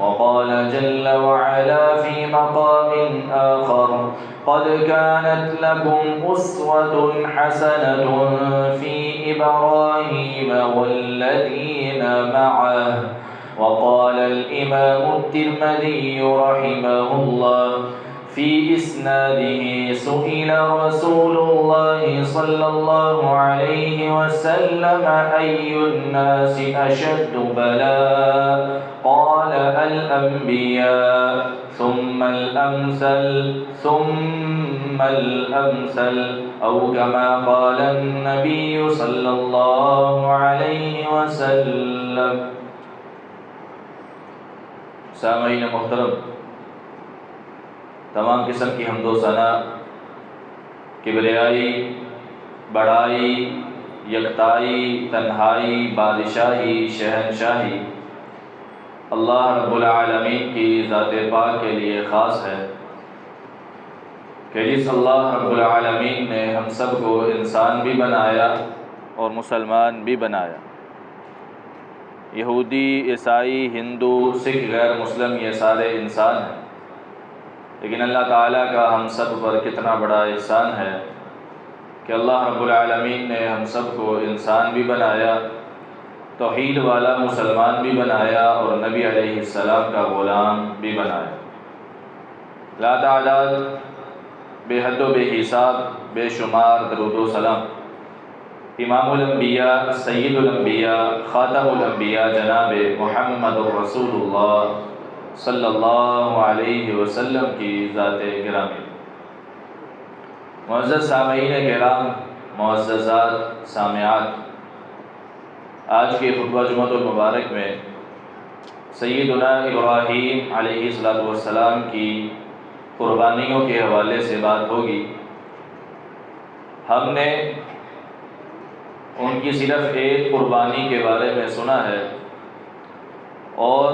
وقال جل وعلا في مقام آخر قد كانت لكم أسوة حسنة في إبراهيم والذين معه. وقال الإمام الترمذي رحمه الله في إسناده سئل رسول الله صلى الله عليه وسلم أي الناس أشد بلاء؟ قال الأنبياء ثم الأمثل ثم الأمثل، أو كما قال النبي صلى الله عليه وسلم۔ سامعین محترم، تمام قسم کی حمد و ثنا، کبریائی، بڑائی، یکتائی، تنہائی، بادشاہی، شہنشاہی اللہ رب العالمین کی ذات پاک کے لیے خاص ہے کہ جس اللہ رب العالمین نے ہم سب کو انسان بھی بنایا اور مسلمان بھی بنایا۔ یہودی، عیسائی، ہندو، سکھ، غیر مسلم یہ سارے انسان ہیں، لیکن اللہ تعالیٰ کا ہم سب پر کتنا بڑا احسان ہے کہ اللہ رب العالمین نے ہم سب کو انسان بھی بنایا، توحید والا مسلمان بھی بنایا اور نبی علیہ السلام کا غلام بھی بنایا۔ لا تعداد، بے حد و بے حساب، بے شمار درود و سلام امام الانبیاء، سید الانبیاء، خاتم الانبیاء جناب محمد رسول اللہ صلی اللہ علیہ وسلم کی ذات گرامی۔ معزز سامعین کرام، معززات سامعات، آج کے خطبہ جمعۃ المبارک میں سیدنا ابراہیم علیہ السلام کی قربانیوں کے حوالے سے بات ہوگی۔ ہم نے ان کی صرف ایک قربانی کے بارے میں سنا ہے اور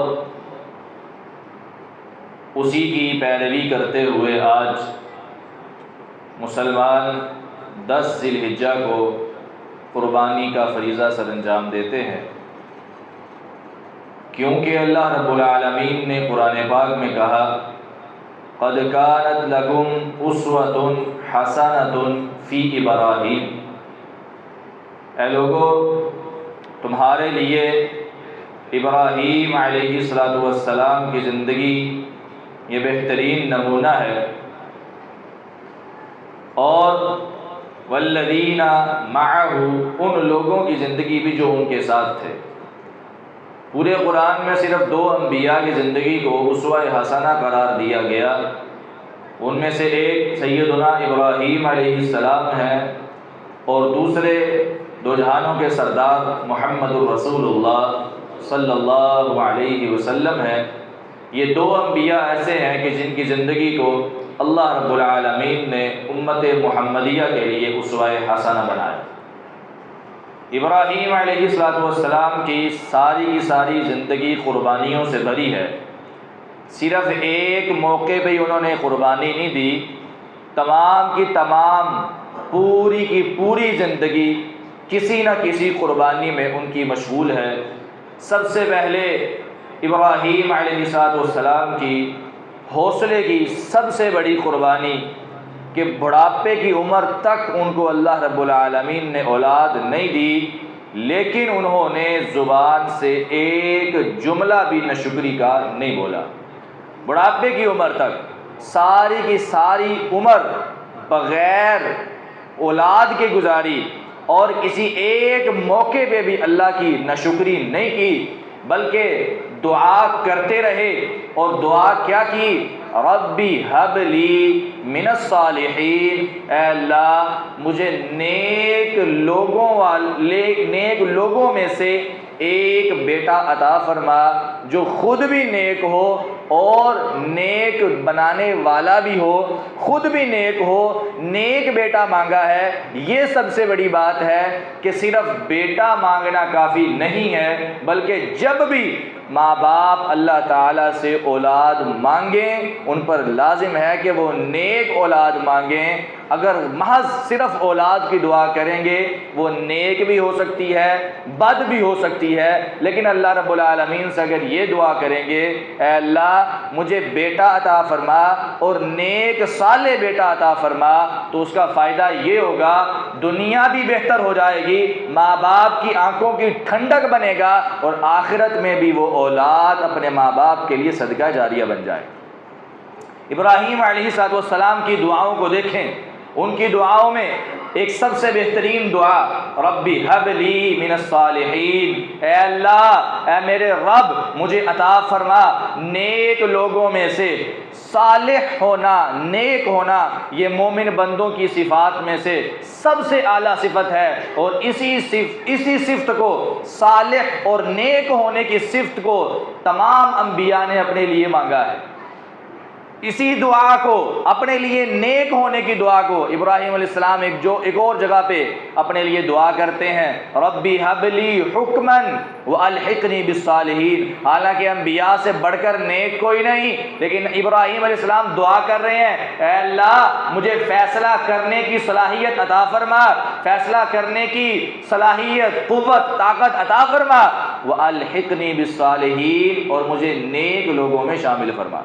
اسی کی پیروی کرتے ہوئے آج مسلمان 10 ذی الحجہ کو قربانی کا فریضہ سر انجام دیتے ہیں، کیونکہ اللہ رب العالمین نے قرآن پاک میں کہا قد كانت لكم أسوة حسنة في ابراہیم، اے لوگو تمہارے لیے ابراہیم علیہ السلام کی زندگی یہ بہترین نمونہ ہے، اور والذین معہ، ان لوگوں کی زندگی بھی جو ان کے ساتھ تھے۔ پورے قرآن میں صرف 2 انبیاء کی زندگی کو اسوہ حسنہ قرار دیا گیا، ان میں سے ایک سیدنا ابراہیم علیہ السلام ہیں اور دوسرے دو جہانوں کے سردار محمد الرسول اللہ صلی اللہ علیہ وسلم ہیں۔ یہ 2 انبیاء ایسے ہیں کہ جن کی زندگی کو اللہ رب العالمین نے امت محمدیہ کے لیے اسوہ حسنہ بنایا۔ ابراہیم علیہ السلام کی ساری زندگی قربانیوں سے بھری ہے۔ صرف ایک موقع پہ انہوں نے قربانی نہیں دی، تمام کی تمام پوری کی پوری زندگی کسی نہ کسی قربانی میں ان کی مشغول ہے۔ سب سے پہلے ابراہیم علیہ السلام کی حوصلے کی سب سے بڑی قربانی کہ بڑھاپے کی عمر تک ان کو اللہ رب العالمین نے اولاد نہیں دی، لیکن انہوں نے زبان سے ایک جملہ بھی ناشکری کا نہیں بولا۔ بڑھاپے کی عمر تک ساری کی ساری عمر بغیر اولاد کے گزاری اور کسی ایک موقع پہ بھی اللہ کی ناشکری نہیں کی، بلکہ دعا کرتے رہے۔ اور دعا کیا کی؟ ربی ہب لی من الصالحین، اے اللہ مجھے نیک لوگوں میں سے ایک بیٹا عطا فرما جو خود بھی نیک ہو اور نیک بنانے والا بھی ہو، خود بھی نیک ہو، نیک بیٹا مانگا ہے۔ یہ سب سے بڑی بات ہے کہ صرف بیٹا مانگنا کافی نہیں ہے، بلکہ جب بھی ماں باپ اللہ تعالیٰ سے اولاد مانگیں ان پر لازم ہے کہ وہ نیک اولاد مانگیں، اگر محض صرف اولاد کی دعا کریں گے وہ نیک بھی ہو سکتی ہے بد بھی ہو سکتی ہے، لیکن اللہ رب العالمین سے اگر یہ دعا کریں گے اے اللہ مجھے بیٹا عطا فرما اور نیک صالح بیٹا عطا فرما، تو اس کا فائدہ یہ ہوگا دنیا بھی بہتر ہو جائے گی، ماں باپ کی آنکھوں کی ٹھنڈک بنے گا، اور آخرت میں بھی وہ اولاد اپنے ماں باپ کے لیے صدقہ جاریہ بن جائے۔ ابراہیم علیہ السلام کی دعاؤں کو دیکھیں، ان کی دعاؤں میں ایک سب سے بہترین دعا ربی ہب لی من الصالحین، اے اللہ اے میرے رب مجھے عطا فرما نیک لوگوں میں سے۔ صالح ہونا، نیک ہونا، یہ مومن بندوں کی صفات میں سے سب سے اعلیٰ صفت ہے، اور اسی صفت کو، صالح اور نیک ہونے کی صفت کو تمام انبیاء نے اپنے لیے مانگا ہے۔ اسی دعا کو، اپنے لیے نیک ہونے کی دعا کو ابراہیم علیہ السلام ایک اور جگہ پہ اپنے لیے دعا کرتے ہیں، ربی حب لی حکمن والحقنی بالصالحین۔ حالانکہ انبیاء سے بڑھ کر نیک کوئی نہیں، لیکن ابراہیم علیہ السلام دعا کر رہے ہیں اے اللہ مجھے فیصلہ کرنے کی صلاحیت عطا فرما، فیصلہ کرنے کی صلاحیت، قوت، طاقت عطا فرما، والحقنی بالصالحین، اور مجھے نیک لوگوں میں شامل فرما۔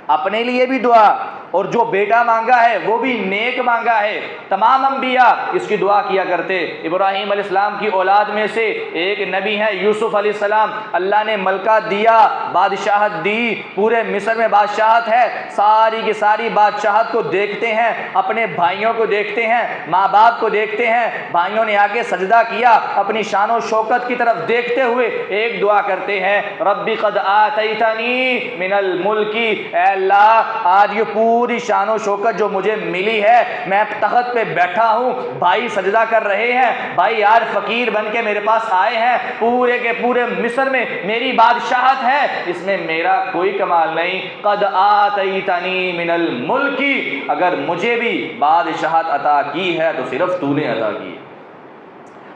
اپنے لیے بھی دعا، اور جو بیٹا مانگا ہے وہ بھی نیک مانگا ہے۔ تمام انبیاء اس کی دعا کیا کرتے۔ ابراہیم علیہ السلام کی اولاد میں سے ایک نبی ہے یوسف علیہ السلام، اللہ نے ملکہ دیا، بادشاہت دی، پورے مصر میں بادشاہت ہے، ساری کی ساری بادشاہت کو دیکھتے ہیں، اپنے بھائیوں کو دیکھتے ہیں، ماں باپ کو دیکھتے ہیں، بھائیوں نے آگے سجدہ کیا، اپنی شان و شوکت کی طرف دیکھتے ہوئے ایک دعا کرتے ہیں، ربی قد آتیتنی من الملک، اے اللہ آج یہ پوری شان و شوکت جو مجھے ملی ہے، میں تخت پہ بیٹھا ہوں، بھائی سجدہ کر رہے ہیں، بھائی آج فقیر بن کے میرے پاس آئے ہیں، پورے کے پورے مصر میں میری بادشاہت ہے، اس میں میرا کوئی کمال نہیں، قد آتیتنی من الملک، اگر مجھے بھی بادشاہت عطا کی ہے تو صرف تو نے عطا کی ہے۔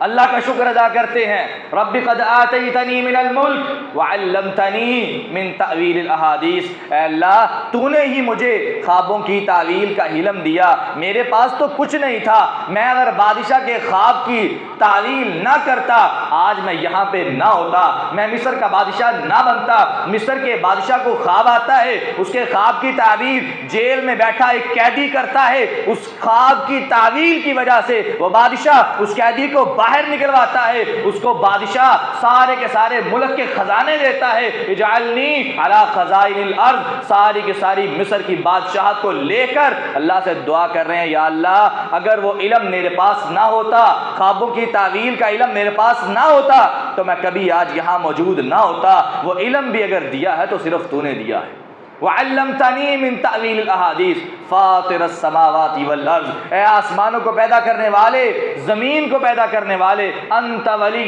اللہ کا شکر ادا کرتے ہیں، رب قد آتیتنی من الملک وعلمتنی من تعویل الاحادیث، اے اللہ تو نے ہی مجھے خوابوں کی تعویل کا علم دیا، میرے پاس تو کچھ نہیں تھا، میں اگر بادشاہ کے خواب کی تعویل نہ کرتا آج میں یہاں پہ نہ ہوتا، میں مصر کا بادشاہ نہ بنتا۔ مصر کے بادشاہ کو خواب آتا ہے، اس کے خواب کی تعویل جیل میں بیٹھا ایک قیدی کرتا ہے، اس خواب کی تعویل کی وجہ سے وہ بادشاہ اس قیدی کو باہر نکلواتا ہے، اس کو بادشاہ سارے کے سارے ملک کے خزانے دیتا ہے، اجعلنی علی خزائن الارض، ساری کی ساری مصر کی بادشاہت کو لے کر اللہ سے دعا کر رہے ہیں، یا اللہ اگر وہ علم میرے پاس نہ ہوتا، خوابوں کی تعویل کا علم میرے پاس نہ ہوتا تو میں کبھی آج یہاں موجود نہ ہوتا، وہ علم بھی اگر دیا ہے تو صرف تو نے دیا ہے۔ وعلمتنی من تعویل الاحادیث فاطر السماوات والارض، اے آسمانوں کو پیدا کرنے والے، زمین کو پیدا کرنے والے، انت ولی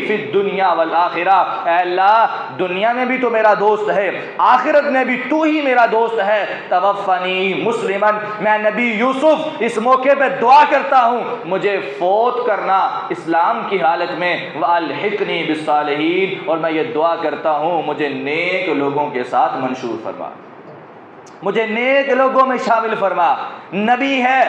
فی الدنیا والآخرہ، اے اللہ دنیا میں بھی تو میرا دوست ہے، آخرت میں بھی تو ہی میرا دوست ہے، توفنی مسلمن، میں نبی یوسف اس موقع پہ دعا کرتا ہوں مجھے فوت کرنا اسلام کی حالت میں، والحقنی بالصالحین، اور میں یہ دعا کرتا ہوں مجھے نیک لوگوں کے ساتھ منشور فرما، مجھے نیک لوگوں میں شامل فرما۔ نبی ہے،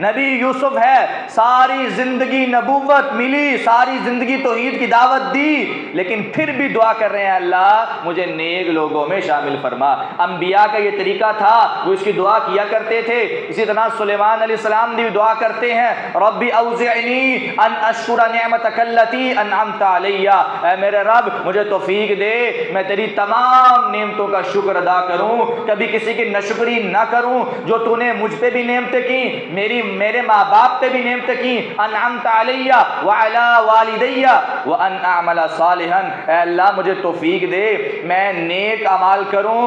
نبی یوسف ہے، ساری زندگی نبوت ملی، ساری زندگی توحید کی دعوت دی، لیکن پھر بھی دعا کر رہے ہیں اللہ مجھے نیک لوگوں میں شامل فرما۔ انبیاء کا یہ طریقہ تھا، وہ اس کی دعا کیا کرتے تھے۔ اسی طرح سلیمان علیہ السلام بھی دعا کرتے ہیں، ربی اوزعنی ان اشکر نعمتک التی انعمت علی، اے میرے رب مجھے توفیق دے میں تیری تمام نعمتوں کا شکر ادا کروں، کبھی کسی کی ناشکری نہ کروں، جو تو نے مجھ پہ بھی نعمتیں کی، میرے ماں باپ پہ بھی نعمتیں کی، انعمت علی وعلی والدی وان اعمل صالحا، اے اللہ مجھے توفیق دے میں نیک اعمال کروں،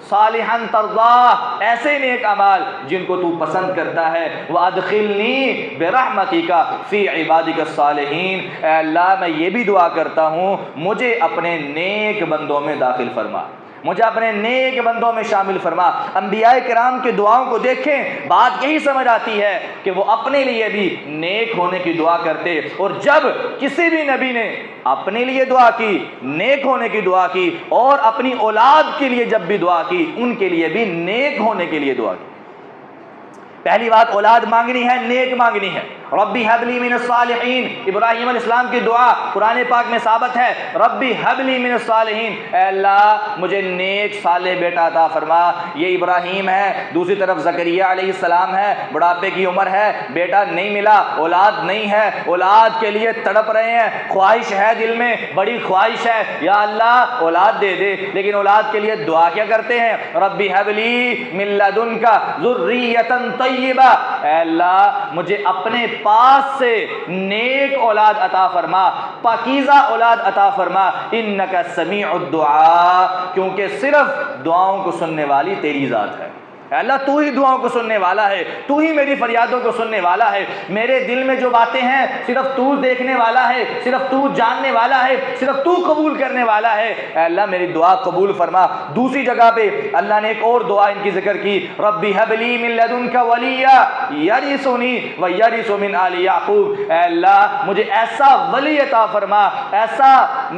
صالحا ترضاہ، ایسے نیک اعمال جن کو تو پسند کرتا ہے، وادخلنی برحمتک فی عبادک الصالحین، اے اللہ میں یہ بھی دعا کرتا ہوں مجھے اپنے نیک بندوں میں داخل فرما، مجھے اپنے نیک بندوں میں شامل فرما۔ انبیاء کرام کے دعاؤں کو دیکھیں، بات یہی سمجھ آتی ہے کہ وہ اپنے لیے بھی نیک ہونے کی دعا کرتے، اور جب کسی بھی نبی نے اپنے لیے دعا کی، نیک ہونے کی دعا کی، اور اپنی اولاد کے لیے جب بھی دعا کی، ان کے لیے بھی نیک ہونے کے لیے دعا کی۔ پہلی بات اولاد مانگنی ہے، نیک مانگنی ہے۔ ربی حب لی من الصالحین، ابراہیم علیہ السلام کی دعا قرآن پاک میں ثابت ہے، ربی حب لی من الصالحین، اے اللہ مجھے نیک صالح بیٹا عطا فرما۔ یہ ابراہیم ہے، دوسری طرف زکریا علیہ السلام ہے، بڑھاپے کی عمر ہے، بیٹا نہیں ملا، اولاد نہیں ہے، اولاد کے لیے تڑپ رہے ہیں، خواہش ہے دل میں، بڑی خواہش ہے یا اللہ اولاد دے دے، لیکن اولاد کے لیے دعا کیا کرتے ہیں؟ ربی حب لی من لدنک ذریۃ طیبہ، اے اللہ مجھے اپنے پاس سے نیک اولاد عطا فرما، پاکیزہ اولاد عطا فرما، انک سمیع الدعاء، کیونکہ صرف دعاؤں کو سننے والی تیری ذات ہے۔ اے اللہ تو ہی دعاؤں کو سننے والا ہے، تو ہی میری فریادوں کو سننے والا ہے، میرے دل میں جو باتیں ہیں صرف تو دیکھنے والا ہے، صرف تو جاننے والا ہے، صرف تو قبول کرنے والا ہے، اے اللہ میری دعا قبول فرما۔ دوسری جگہ پہ اللہ نے ایک اور دعا ان کی ذکر کی، ربی حب لی من لدنک ولیا یرثنی ویرث من آل یعقوب، اے اللہ مجھے ایسا ولی عطا فرما، ایسا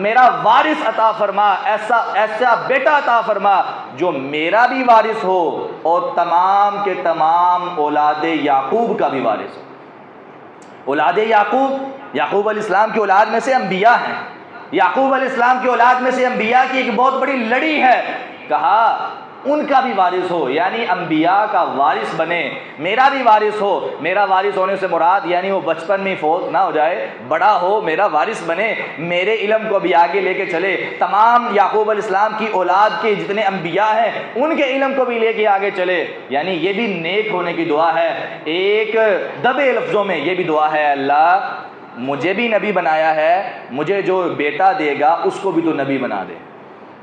میرا وارث عطا فرما، ایسا بیٹا عطا فرما جو میرا بھی وارث ہو اور تمام کے تمام اولاد یعقوب کا بھی وارث ہو۔ اولاد یعقوب علیہ السلام کی اولاد میں سے انبیاء ہیں، یعقوب علیہ السلام کی اولاد میں سے انبیاء کی ایک بہت بڑی لڑی ہے، کہا ان کا بھی وارث ہو، یعنی انبیاء کا وارث بنے، میرا بھی وارث ہو۔ میرا وارث ہونے سے مراد یعنی وہ بچپن میں فوت نہ ہو جائے، بڑا ہو، میرا وارث بنے، میرے علم کو بھی آگے لے کے چلے، تمام یعقوب علیہ السلام کی اولاد کے جتنے انبیاء ہیں ان کے علم کو بھی لے کے آگے چلے، یعنی یہ بھی نیک ہونے کی دعا ہے۔ ایک دبے لفظوں میں یہ بھی دعا ہے، اللہ مجھے بھی نبی بنایا ہے، مجھے جو بیٹا دے گا اس کو بھی تو نبی بنا دے۔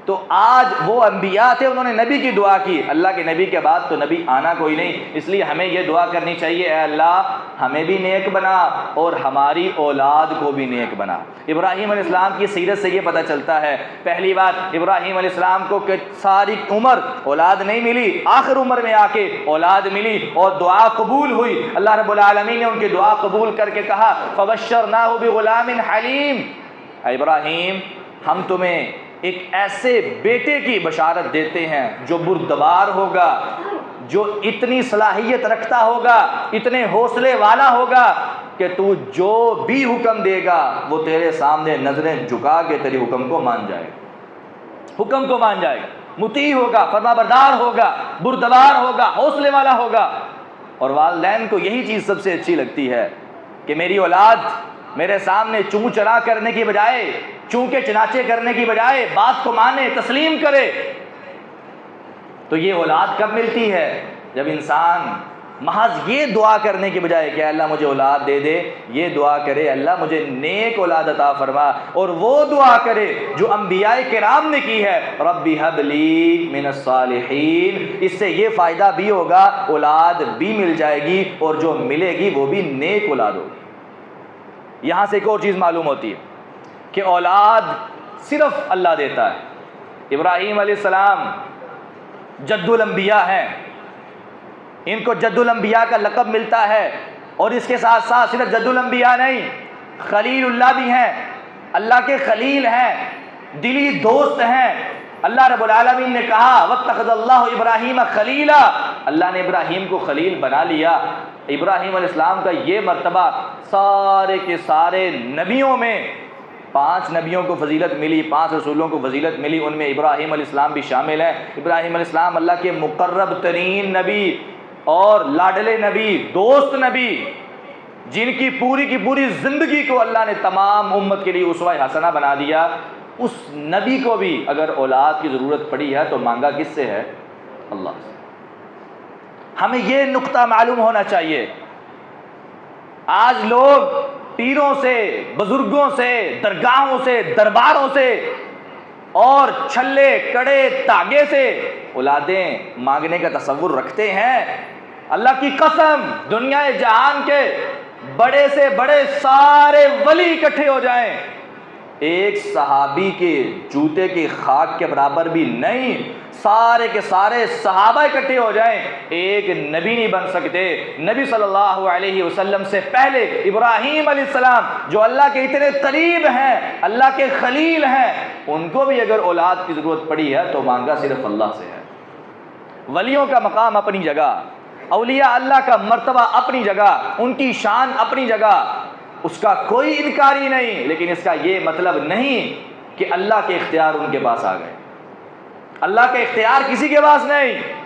تو آج وہ انبیاء تھے، انہوں نے نبی کی دعا کی، اللہ کے نبی کے بعد تو نبی آنا کوئی نہیں، اس لیے ہمیں یہ دعا کرنی چاہیے، اے اللہ ہمیں بھی نیک بنا اور ہماری اولاد کو بھی نیک بنا۔ ابراہیم علیہ السلام کی سیرت سے یہ پتہ چلتا ہے، پہلی بات ابراہیم علیہ السلام کو کہ ساری عمر اولاد نہیں ملی، آخر عمر میں آ کے اولاد ملی اور دعا قبول ہوئی، اللہ رب العالمین نے ان کی دعا قبول کر کے کہا فبشرناہ بغلام حلیم، اے ابراہیم ہم تمہیں ایک ایسے بیٹے کی بشارت دیتے ہیں جو بردبار ہوگا، جو اتنی صلاحیت رکھتا ہوگا، اتنے حوصلے والا ہوگا کہ تو جو بھی حکم دے گا وہ تیرے سامنے نظریں جھکا کے تیرے حکم کو مان جائے گا، حکم کو مان جائے گا، مطیع ہوگا، فرما بردار ہوگا، بردبار ہوگا، حوصلے والا ہوگا۔ اور والدین کو یہی چیز سب سے اچھی لگتی ہے کہ میری اولاد میرے سامنے چوں چرا کرنے کی بجائے، چونکہ چناچے کرنے کی بجائے بات کو مانے، تسلیم کرے۔ تو یہ اولاد کب ملتی ہے؟ جب انسان محض یہ دعا کرنے کی بجائے کہ اللہ مجھے اولاد دے دے، یہ دعا کرے اللہ مجھے نیک اولاد عطا فرما، اور وہ دعا کرے جو انبیاء کرام نے کی ہے، ربی حب لی من الصالحین۔ اس سے یہ فائدہ بھی ہوگا، اولاد بھی مل جائے گی اور جو ملے گی وہ بھی نیک اولاد ہوگی۔ یہاں سے ایک اور چیز معلوم ہوتی ہے کہ اولاد صرف اللہ دیتا ہے۔ ابراہیم علیہ السلام جد الانبیاء ہیں، ان کو جد الانبیاء کا لقب ملتا ہے، اور اس کے ساتھ ساتھ صرف جد الانبیاء نہیں، خلیل اللہ بھی ہیں، اللہ کے خلیل ہیں، دلی دوست ہیں۔ اللہ رب العالمین نے کہا واتخذ اللہ ابراہیم خلیلا، اللہ نے ابراہیم کو خلیل بنا لیا۔ ابراہیم علیہ السلام کا یہ مرتبہ سارے کے سارے نبیوں میں 5 نبیوں کو فضیلت ملی، 5 رسولوں کو فضیلت ملی، ان میں ابراہیم علیہ السلام بھی شامل ہیں۔ ابراہیم علیہ السلام اللہ کے مقرب ترین نبی اور لاڈلے نبی، دوست نبی، جن کی پوری زندگی کو اللہ نے تمام امت کے لیے اسوہ حسنہ بنا دیا، اس نبی کو بھی اگر اولاد کی ضرورت پڑی ہے تو مانگا کس سے ہے؟ اللہ سے۔ ہمیں یہ نقطہ معلوم ہونا چاہیے۔ آج لوگ پیروں سے، بزرگوں سے، درگاہوں سے، درباروں سے اور چھلے کڑے تاگے سے اولادیں مانگنے کا تصور رکھتے ہیں۔ اللہ کی قسم دنیا جہان کے بڑے سے بڑے سارے ولی اکٹھے ہو جائیں، ایک صحابی کے جوتے کی خاک کے برابر بھی نہیں، سارے کے سارے صحابہ اکٹھے ہو جائیں، ایک نبی نہیں بن سکتے۔ نبی صلی اللہ علیہ وسلم سے پہلے ابراہیم علیہ السلام جو اللہ کے اتنے قریب ہیں، اللہ کے خلیل ہیں، ان کو بھی اگر اولاد کی ضرورت پڑی ہے تو مانگا صرف اللہ سے ہے۔ ولیوں کا مقام اپنی جگہ، اولیاء اللہ کا مرتبہ اپنی جگہ، ان کی شان اپنی جگہ، اس کا کوئی انکاری نہیں، لیکن اس کا یہ مطلب نہیں کہ اللہ کے اختیار ان کے پاس آ گئے۔ اللہ کے اختیار کسی کے پاس نہیں۔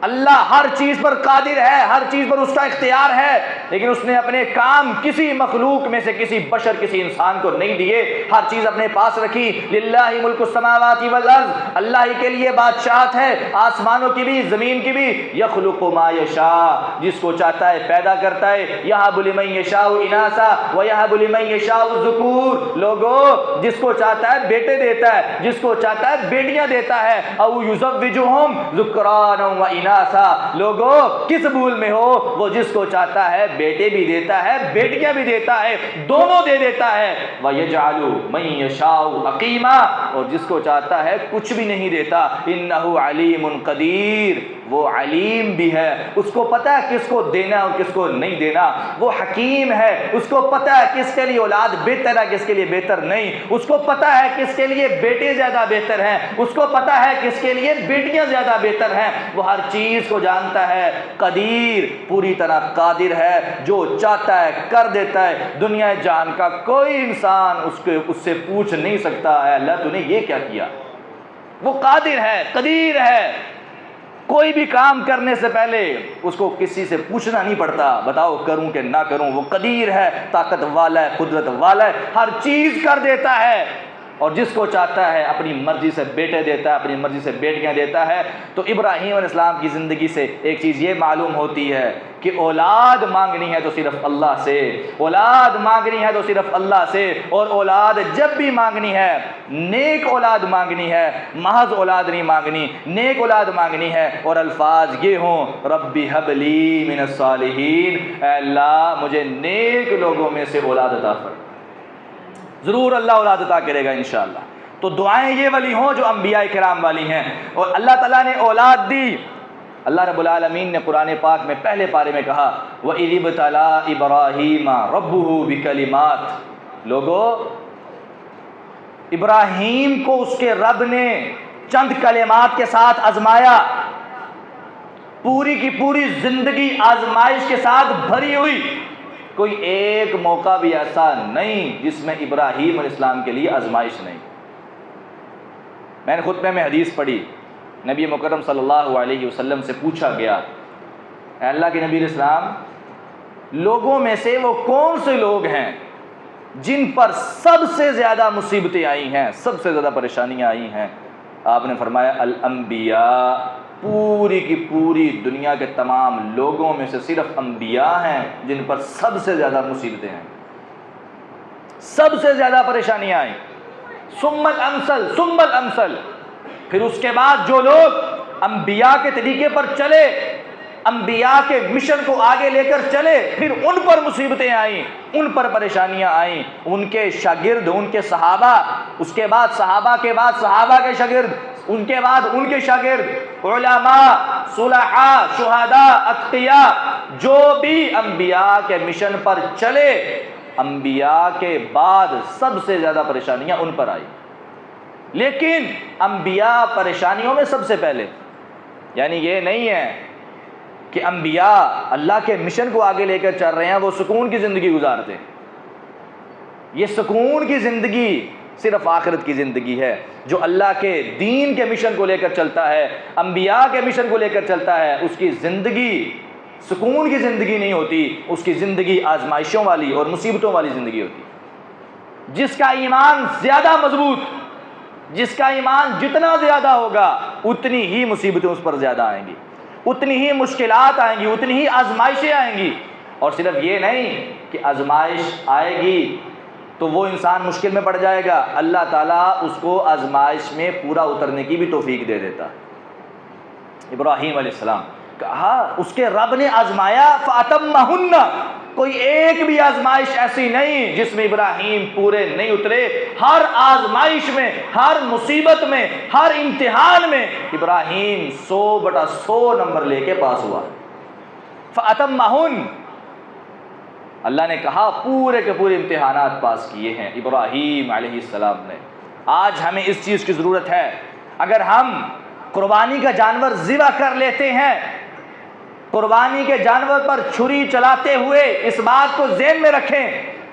اللہ ہر چیز پر قادر ہے، ہر چیز پر اس کا اختیار ہے، لیکن اس نے اپنے کام کسی مخلوق میں سے، کسی بشر، کسی انسان کو نہیں دیے، ہر چیز اپنے پاس رکھی۔ للہ ملک السماوات والارض، اللہ ہی کے لیے بادشاہت ہے، آسمانوں کی بھی، زمین کی بھی۔ یخلق ما یشاء، جس کو چاہتا ہے پیدا کرتا ہے۔ یہب لمن یشاء اناثا ویہب لمن یشاء الذکور، لوگوں جس کو چاہتا ہے بیٹے دیتا ہے، جس کو چاہتا ہے بیٹیاں دیتا ہے۔ او یزوجہم ذکرانا و اناثا، لوگوں کس بھول میں ہو، وہ جس کو چاہتا ہے بیٹے بھی دیتا ہے، بیٹیاں بھی دیتا ہے، دونوں دے دیتا ہے۔ وَيَجْعَلُ مَن يَشَاءُ عَقِيمًا، اور جس کو چاہتا ہے کچھ بھی نہیں دیتا۔ إِنَّهُ عَلِيمٌ قَدِيرٌ، وہ علیم بھی ہے، اس کو پتہ ہے کس کو دینا اور کس کو نہیں دینا۔ وہ حکیم ہے، اس کو پتہ ہے کس کے لیے اولاد بہتر ہے، کس کے لیے بہتر نہیں۔ اس کو پتہ ہے کس کے لیے بیٹے زیادہ بہتر ہیں، اس کو پتہ ہے کس کے لیے بیٹیاں زیادہ بہتر ہیں۔ وہ ہر چیز کو جانتا ہے، قدیر، پوری طرح قادر ہے، جو چاہتا ہے کر دیتا ہے۔ دنیا جہان کا کوئی انسان اس سے پوچھ نہیں سکتا اے اللہ تو نے یہ کیا کیا۔ وہ قادر ہے، قدیر ہے، کوئی بھی کام کرنے سے پہلے اس کو کسی سے پوچھنا نہیں پڑتا، بتاؤ کروں کہ نہ کروں۔ وہ قدیر ہے، طاقت والا ہے، قدرت والا ہے، ہر چیز کر دیتا ہے، اور جس کو چاہتا ہے اپنی مرضی سے بیٹے دیتا ہے، اپنی مرضی سے بیٹیاں دیتا ہے۔ تو ابراہیم علیہ السلام کی زندگی سے ایک چیز یہ معلوم ہوتی ہے کہ اولاد مانگنی ہے تو صرف اللہ سے، اولاد مانگنی ہے تو صرف اللہ سے، اور اولاد جب بھی مانگنی ہے نیک اولاد مانگنی ہے، محض اولاد نہیں مانگنی، نیک اولاد مانگنی ہے۔ اور الفاظ یہ ہوں، ربی حب لی من الصالحین، اے اللہ مجھے نیک لوگوں میں سے اولاد عطا فرما۔ ضرور اللہ اولاد عطا کرے گا انشاءاللہ۔ تو دعائیں یہ والی ہوں جو انبیاء کرام والی ہیں، اور اللہ تعالیٰ نے اولاد دی۔ اللہ رب العالمین نے قرآن پاک میں پہلے پارے میں کہا وَإِذِ ابْتَلَىٰ إِبْرَاهِيمَ رَبُّهُ بِكَلِمَاتٍ، لوگو ابراہیم کو اس کے رب نے چند کلمات کے ساتھ آزمایا، پوری کی پوری زندگی آزمائش کے ساتھ بھری ہوئی، کوئی ایک موقع بھی ایسا نہیں جس میں ابراہیم علیہ السلام کے لیے آزمائش نہیں۔ میں نے خطبے میں حدیث پڑھی، نبی مکرم صلی اللہ علیہ وسلم سے پوچھا گیا اے اللہ کے نبی علیہ السلام، لوگوں میں سے وہ کون سے لوگ ہیں جن پر سب سے زیادہ مصیبتیں آئی ہیں، سب سے زیادہ پریشانیاں آئی ہیں؟ آپ نے فرمایا الانبیاء، پوری کی پوری دنیا کے تمام لوگوں میں سے صرف انبیاء ہیں جن پر سب سے زیادہ مصیبتیں ہیں، سب سے زیادہ پریشانیاں آئیں۔ ثم الامثل ثم الامثل، پھر اس کے بعد جو لوگ انبیاء کے طریقے پر چلے، انبیاء کے مشن کو آگے لے کر چلے، پھر ان پر مصیبتیں آئیں، ان پر پریشانیاں آئیں، ان کے شاگرد، ان کے صحابہ، اس کے بعد صحابہ کے بعد صحابہ کے شاگرد، ان کے بعد ان کے شاگرد، علماء، صلحاء، شہداء، اتقیاء، جو بھی انبیاء کے مشن پر چلے، انبیاء کے بعد سب سے زیادہ پریشانیاں ان پر آئی۔ لیکن انبیاء پریشانیوں میں سب سے پہلے، یعنی یہ نہیں ہے کہ انبیاء اللہ کے مشن کو آگے لے کر چل رہے ہیں وہ سکون کی زندگی گزارتے ہیں۔ یہ سکون کی زندگی صرف آخرت کی زندگی ہے۔ جو اللہ کے دین کے مشن کو لے کر چلتا ہے، انبیاء کے مشن کو لے کر چلتا ہے، اس کی زندگی سکون کی زندگی نہیں ہوتی، اس کی زندگی آزمائشوں والی اور مصیبتوں والی زندگی ہوتی۔ جس کا ایمان زیادہ مضبوط، جس کا ایمان جتنا زیادہ ہوگا اتنی ہی مصیبتیں اس پر زیادہ آئیں گی، اتنی ہی مشکلات آئیں گی، اتنی ہی آزمائشیں آئیں گی۔ اور صرف یہ نہیں کہ آزمائش آئے گی تو وہ انسان مشکل میں پڑ جائے گا، اللہ تعالیٰ اس کو آزمائش میں پورا اترنے کی بھی توفیق دے دیتا۔ ابراہیم علیہ السلام کہا اس کے رب نے آزمایا فَأَتَمَّهُنَّ، کوئی ایک بھی آزمائش ایسی نہیں جس میں ابراہیم پورے نہیں اترے۔ ہر آزمائش میں، ہر مصیبت میں، ہر امتحان میں ابراہیم 100/100 نمبر لے کے پاس ہوا۔ فَأَتَمَّهُنَّ، اللہ نے کہا پورے کے پورے امتحانات پاس کیے ہیں ابراہیم علیہ السلام نے۔ آج ہمیں اس چیز کی ضرورت ہے، اگر ہم قربانی کا جانور ذبح کر لیتے ہیں قربانی کے جانور پر چھری چلاتے ہوئے اس بات کو ذہن میں رکھیں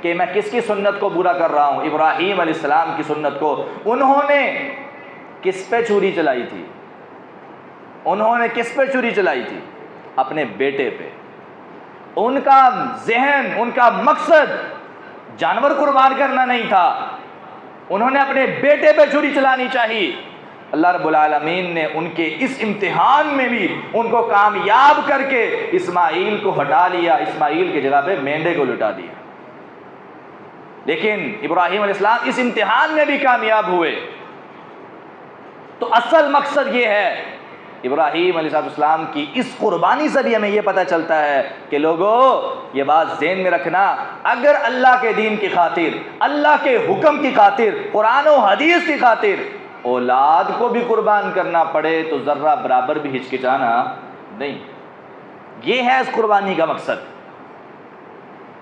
کہ میں کس کی سنت کو برا کر رہا ہوں؟ ابراہیم علیہ السلام کی سنت کو۔ انہوں نے کس پہ چھری چلائی تھی؟ انہوں نے کس پہ چھری چلائی تھی؟ اپنے بیٹے پہ۔ ان کا ذہن، ان کا مقصد جانور قربان کرنا نہیں تھا، انہوں نے اپنے بیٹے پہ چھری چلانی چاہیے۔ اللہ رب العالمین نے ان کے اس امتحان میں بھی ان کو کامیاب کر کے اسماعیل کو ہٹا لیا، اسماعیل کی جگہ پہ مینڈے کو لٹا دیا۔ لیکن ابراہیم علیہ السلام اس امتحان میں بھی کامیاب ہوئے۔ تو اصل مقصد یہ ہے، ابراہیم علیہ السلام کی اس قربانی سے بھی ہمیں یہ پتہ چلتا ہے کہ لوگوں یہ بات ذہن میں رکھنا، اگر اللہ کے دین کی خاطر، اللہ کے حکم کی خاطر، قرآن و حدیث کی خاطر اولاد کو بھی قربان کرنا پڑے تو ذرہ برابر بھی ہچکچانا نہیں۔ یہ ہے اس قربانی کا مقصد،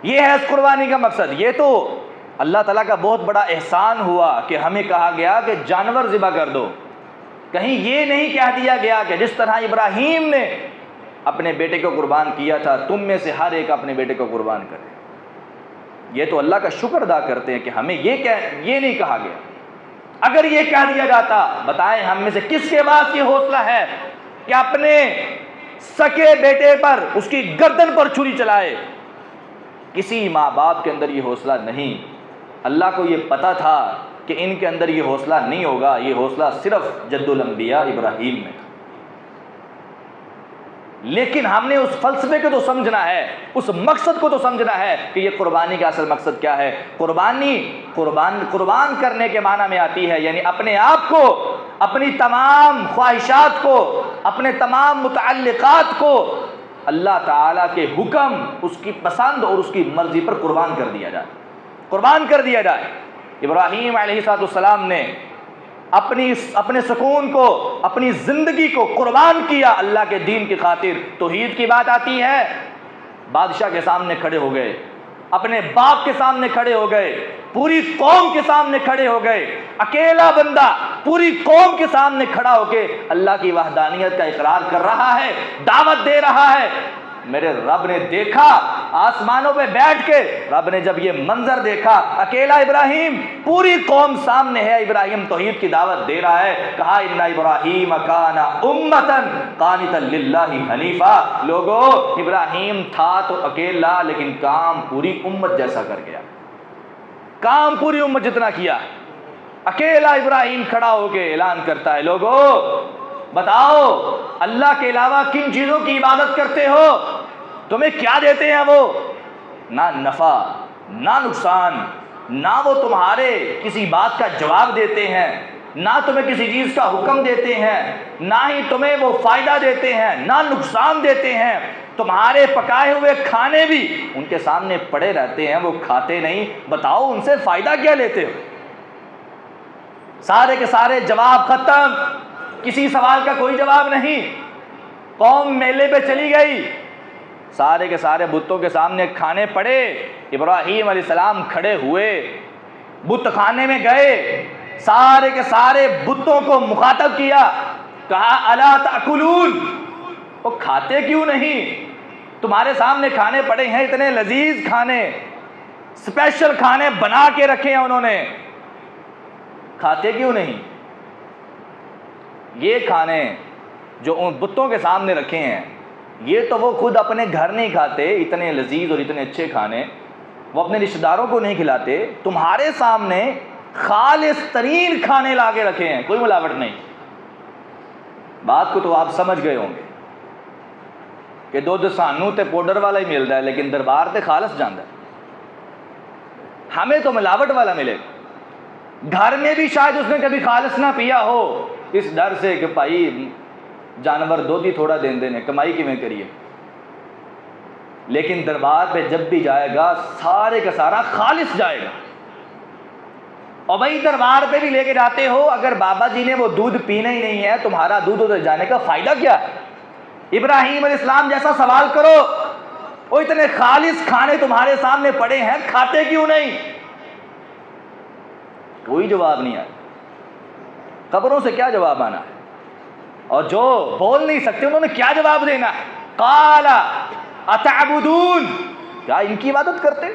یہ ہے اس قربانی کا مقصد۔ یہ تو اللہ تعالیٰ کا بہت بڑا احسان ہوا کہ ہمیں کہا گیا کہ جانور ذبح کر دو، کہیں یہ نہیں کہہ دیا گیا کہ جس طرح ابراہیم نے اپنے بیٹے کو قربان کیا تھا تم میں سے ہر ایک اپنے بیٹے کو قربان کرے۔ یہ تو اللہ کا شکر ادا کرتے ہیں کہ ہمیں یہ نہیں کہا گیا۔ اگر یہ کہہ دیا جاتا، بتائیں ہم میں سے کس کے پاس یہ حوصلہ ہے کہ اپنے سکے بیٹے پر، اس کی گردن پر چھری چلائے؟ کسی ماں باپ کے اندر یہ حوصلہ نہیں۔ اللہ کو یہ پتہ تھا کہ ان کے اندر یہ حوصلہ نہیں ہوگا، یہ حوصلہ صرف جد الانبیاء ابراہیم میں تھا۔ لیکن ہم نے اس فلسفے کو تو سمجھنا ہے، اس مقصد کو تو سمجھنا ہے کہ یہ قربانی کا اصل مقصد کیا ہے۔ قربان کرنے کے معنی میں آتی ہے یعنی اپنے آپ کو، اپنی تمام خواہشات کو، اپنے تمام متعلقات کو اللہ تعالیٰ کے حکم، اس کی پسند اور اس کی مرضی پر قربان کر دیا جائے، قربان کر دیا جائے۔ ابراہیم علیہ السلام نے اپنے سکون کو، اپنی زندگی کو قربان کیا اللہ کے دین کی خاطر۔ توحید کی بات آتی ہے، بادشاہ کے سامنے کھڑے ہو گئے، اپنے باپ کے سامنے کھڑے ہو گئے، پوری قوم کے سامنے کھڑے ہو گئے، اکیلا بندہ پوری قوم کے سامنے کھڑا ہو کے اللہ کی وحدانیت کا اقرار کر رہا ہے، دعوت دے رہا ہے۔ میرے رب نے دیکھا آسمانوں پہ بیٹھ کے، رب نے جب یہ منظر دیکھا، اکیلا ابراہیم، پوری قوم سامنے ہے، ابراہیم توحید کی دعوت دے رہا ہے، کہا ان ابراہیم کان امۃ قانتا للہ حنیفا۔ لوگو ابراہیم تھا تو اکیلا لیکن کام پوری امت جیسا کر گیا، کام پوری امت جتنا کیا۔ اکیلا ابراہیم کھڑا ہو کے اعلان کرتا ہے، لوگو بتاؤ اللہ کے علاوہ کن چیزوں کی عبادت کرتے ہو؟ تمہیں کیا دیتے ہیں وہ؟ نہ نفع نہ نقصان، نہ وہ تمہارے کسی بات کا جواب دیتے ہیں، نہ تمہیں کسی چیز کا حکم دیتے ہیں، نہ ہی تمہیں وہ فائدہ دیتے ہیں، نہ نقصان دیتے ہیں۔ تمہارے پکائے ہوئے کھانے بھی ان کے سامنے پڑے رہتے ہیں، وہ کھاتے نہیں، بتاؤ ان سے فائدہ کیا لیتے ہو؟ سارے کے سارے جواب ختم، کسی سوال کا کوئی جواب نہیں۔ قوم میلے پہ چلی گئی، سارے کے سارے بتوں کے سامنے کھانے پڑے، ابراہیم علیہ السلام کھڑے ہوئے، بت خانے میں گئے، سارے کے سارے بتوں کو مخاطب کیا، کہا الا تاکلون، وہ کھاتے کیوں نہیں؟ تمہارے سامنے کھانے پڑے ہیں، اتنے لذیذ کھانے، اسپیشل کھانے بنا کے رکھے ہیں انہوں نے، کھاتے کیوں نہیں؟ یہ کھانے جو ان بتوں کے سامنے رکھے ہیں، یہ تو وہ خود اپنے گھر نہیں کھاتے، اتنے لذیذ اور اتنے اچھے کھانے وہ اپنے رشتہ داروں کو نہیں کھلاتے، تمہارے سامنے خالص ترین کھانے لا کے رکھے ہیں، کوئی ملاوٹ نہیں۔ بات کو تو آپ سمجھ گئے ہوں گے کہ دودھ سانو تے پاؤڈر والا ہی ملتا ہے لیکن دربار تے خالص جاندہ ہے، ہمیں تو ملاوٹ والا ملے گا۔ گھر میں بھی شاید اس نے کبھی خالص نہ پیا ہو، اس ڈر سے کہ بھائی جانور دودھ ہی تھوڑا دین دینے، کمائی کی میں کریے، لیکن دربار پہ جب بھی جائے گا سارے کا سارا خالص جائے گا۔ اور بھائی دربار پہ بھی لے کے جاتے ہو، اگر بابا جی نے وہ دودھ پینا ہی نہیں ہے، تمہارا دودھ ادھر جانے کا فائدہ کیا ہے؟ ابراہیم علیہ السلام جیسا سوال کرو، وہ اتنے خالص کھانے تمہارے سامنے پڑے ہیں، کھاتے کیوں نہیں؟ کوئی جواب نہیں آیا۔ قبروں سے کیا جواب آنا ہے؟ اور جو بول نہیں سکتے انہوں نے کیا جواب دینا ہے؟ قال اتعبدون، کیا ان کی عبادت کرتے؟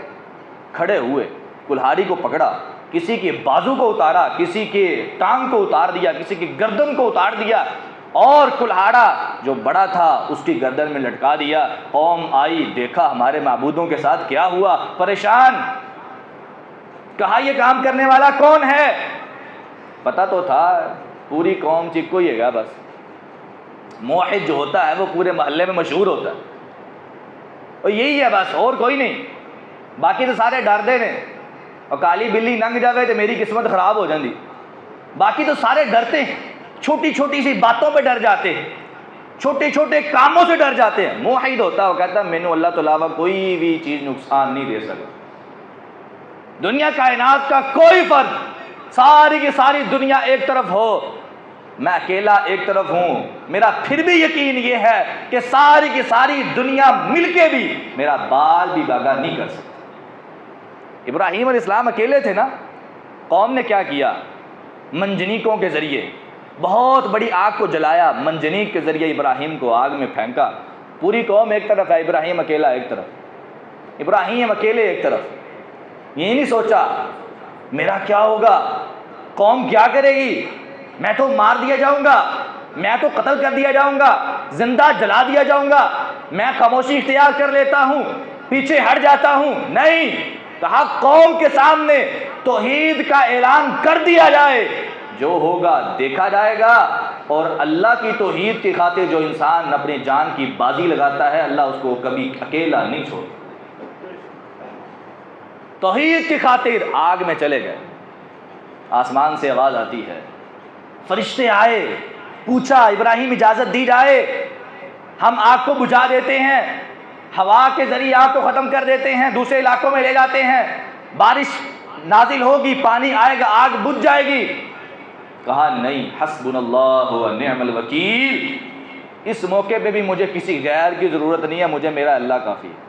کھڑے ہوئے، کلہاڑی کو پکڑا، کسی کے بازو کو اتارا، کسی کے ٹانگ کو اتار دیا، کسی کی گردن کو اتار دیا، اور کلہاڑا جو بڑا تھا اس کی گردن میں لٹکا دیا۔ قوم آئی، دیکھا ہمارے معبودوں کے ساتھ کیا ہوا، پریشان، کہا یہ کام کرنے والا کون ہے؟ پتہ تو تھا پوری قوم چکو ہی ہے، بس موحد جو ہوتا ہے وہ پورے محلے میں مشہور ہوتا ہے، اور یہی ہے بس، اور کوئی نہیں، باقی تو سارے ڈردے نے، اور کالی بلی ننگ جاوے تو میری قسمت خراب ہو جاندی، باقی تو سارے ڈرتے ہیں، چھوٹی چھوٹی سی باتوں پہ ڈر جاتے ہیں، چھوٹے چھوٹے کاموں سے ڈر جاتے ہیں۔ موحد ہوتا ہے وہ کہتا ہے مینوں اللہ تو علاوہ کوئی بھی چیز نقصان نہیں دے سکتا، دنیا کائنات کا کوئی فرد، ساری کی ساری دنیا ایک طرف ہو، میں اکیلا ایک طرف ہوں، میرا پھر بھی یقین یہ ہے کہ ساری کی ساری دنیا مل کے بھی میرا بال بھی باغا نہیں کر سکتی۔ ابراہیم علیہ السلام اکیلے تھے نا، قوم نے کیا کیا؟ منجنیکوں کے ذریعے بہت بڑی آگ کو جلایا، منجنیک کے ذریعے ابراہیم کو آگ میں پھینکا، پوری قوم ایک طرف ہے، ابراہیم اکیلا ایک طرف، ابراہیم اکیلے ایک طرف۔ یہ نہیں سوچا میرا کیا ہوگا، قوم کیا کرے گی، میں تو مار دیا جاؤں گا، میں تو قتل کر دیا جاؤں گا، زندہ جلا دیا جاؤں گا، میں خاموشی اختیار کر لیتا ہوں، پیچھے ہٹ جاتا ہوں۔ نہیں، کہا قوم کے سامنے توحید کا اعلان کر دیا جائے، جو ہوگا دیکھا جائے گا، اور اللہ کی توحید کی خاطر جو انسان اپنی جان کی بازی لگاتا ہے اللہ اس کو کبھی اکیلا نہیں چھوڑتا۔ توحید کی خاطر آگ میں چلے گئے، آسمان سے آواز آتی ہے، فرشتے آئے، پوچھا ابراہیم اجازت دی جائے، ہم آگ کو بجھا دیتے ہیں، ہوا کے ذریعے آگ کو ختم کر دیتے ہیں، دوسرے علاقوں میں لے جاتے ہیں، بارش نازل ہوگی، پانی آئے گا، آگ بجھ جائے گی۔ کہا نہیں، حسبنا اللہ و نعم الوکیل، اس موقع پہ بھی مجھے کسی غیر کی ضرورت نہیں ہے، مجھے میرا اللہ کافی ہے۔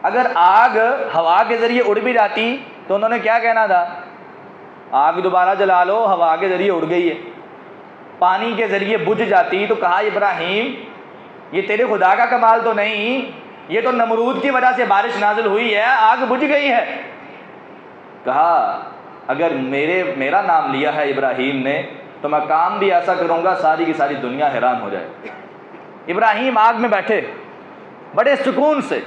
اگر آگ ہوا کے ذریعے اڑ بھی جاتی تو انہوں نے کیا کہنا تھا، آگ دوبارہ جلا لو، ہوا کے ذریعے اڑ گئی ہے۔ پانی کے ذریعے بجھ جاتی تو کہا ابراہیم یہ تیرے خدا کا کمال تو نہیں، یہ تو نمرود کی وجہ سے بارش نازل ہوئی ہے، آگ بجھ گئی ہے۔ کہا اگر میرا نام لیا ہے ابراہیم نے تو میں کام بھی ایسا کروں گا ساری کی ساری دنیا حیران ہو جائے۔ ابراہیم آگ میں بیٹھے بڑے سکون سے،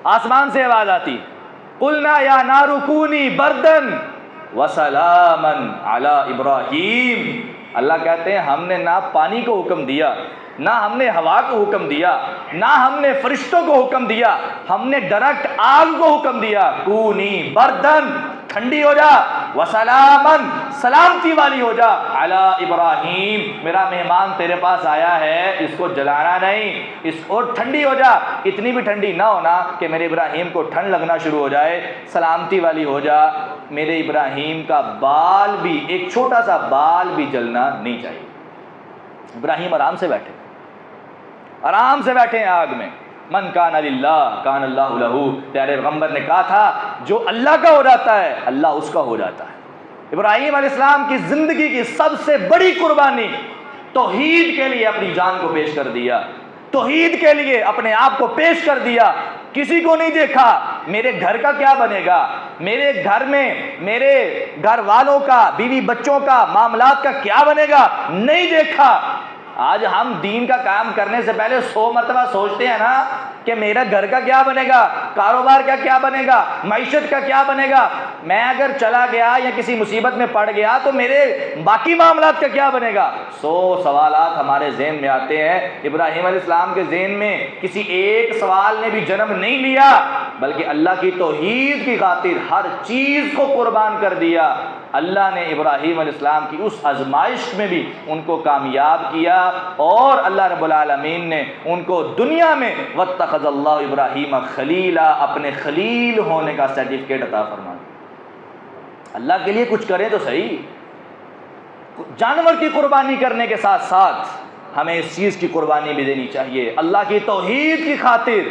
آسمان سے آواز آتی، قلنا یا نار کونی بردن وسلاما علی ابراہیم۔ اللہ کہتے ہیں ہم نے نہ پانی کو حکم دیا، نہ ہم نے ہوا کو حکم دیا، نہ ہم نے فرشتوں کو حکم دیا، ہم نے ڈائریکٹ آگ کو حکم دیا، کونی بردن، ٹھنڈی ہو جا، وسلامن، سلامتی والی ہو جا، علی ابراہیم، میرا مہمان تیرے پاس آیا ہے، اس کو جلانا نہیں، اس کو ٹھنڈی ہو جا، اتنی بھی ٹھنڈی نہ ہونا کہ میرے ابراہیم کو ٹھنڈ لگنا شروع ہو جائے، سلامتی والی ہو جا، میرے ابراہیم کا بال بھی، ایک چھوٹا سا بال بھی جلنا نہیں چاہیے۔ ابراہیم آرام سے بیٹھے، آرام سے بیٹھے ہیں آگ میں۔ من کان للہ کان اللہ لہ، پیارے پیغمبر نے کہا تھا جو اللہ کا ہو جاتا ہے اللہ اس کا ہو جاتا ہے۔ ابراہیم علیہ السلام کی زندگی کی سب سے بڑی قربانی توحید کے لیے اپنی جان کو پیش کر دیا، توحید کے لیے اپنے آپ کو پیش کر دیا۔ کسی کو نہیں دیکھا میرے گھر کا کیا بنے گا، میرے گھر میں میرے گھر والوں کا، بیوی بچوں کا، معاملات کا کیا بنے گا، نہیں دیکھا۔ آج ہم دین کا کام کرنے سے پہلے 100 مرتبہ سوچتے ہیں نا کہ میرا گھر کا کیا بنے گا، کاروبار کا کیا بنے گا، معیشت کا کیا بنے گا، میں اگر چلا گیا یا کسی مصیبت میں پڑ گیا تو میرے باقی معاملات کا کیا بنے گا۔ 100 سوالات ہمارے ذہن میں آتے ہیں۔ ابراہیم علیہ السلام کے ذہن میں کسی ایک سوال نے بھی جنم نہیں لیا، بلکہ اللہ کی توحید کی خاطر ہر چیز کو قربان کر دیا۔ اللہ نے ابراہیم علیہ السلام کی اس آزمائش میں بھی ان کو کامیاب کیا، اور اللہ رب العالمین نے ان کو دنیا میں واتخذ اللہ ابراہیم خلیلا، اپنے خلیل ہونے کا سرٹیفکیٹ عطا فرما دیا۔ اللہ کے لیے کچھ کریں تو صحیح، جانور کی قربانی کرنے کے ساتھ ساتھ ہمیں اس چیز کی قربانی بھی دینی چاہیے، اللہ کی توحید کی خاطر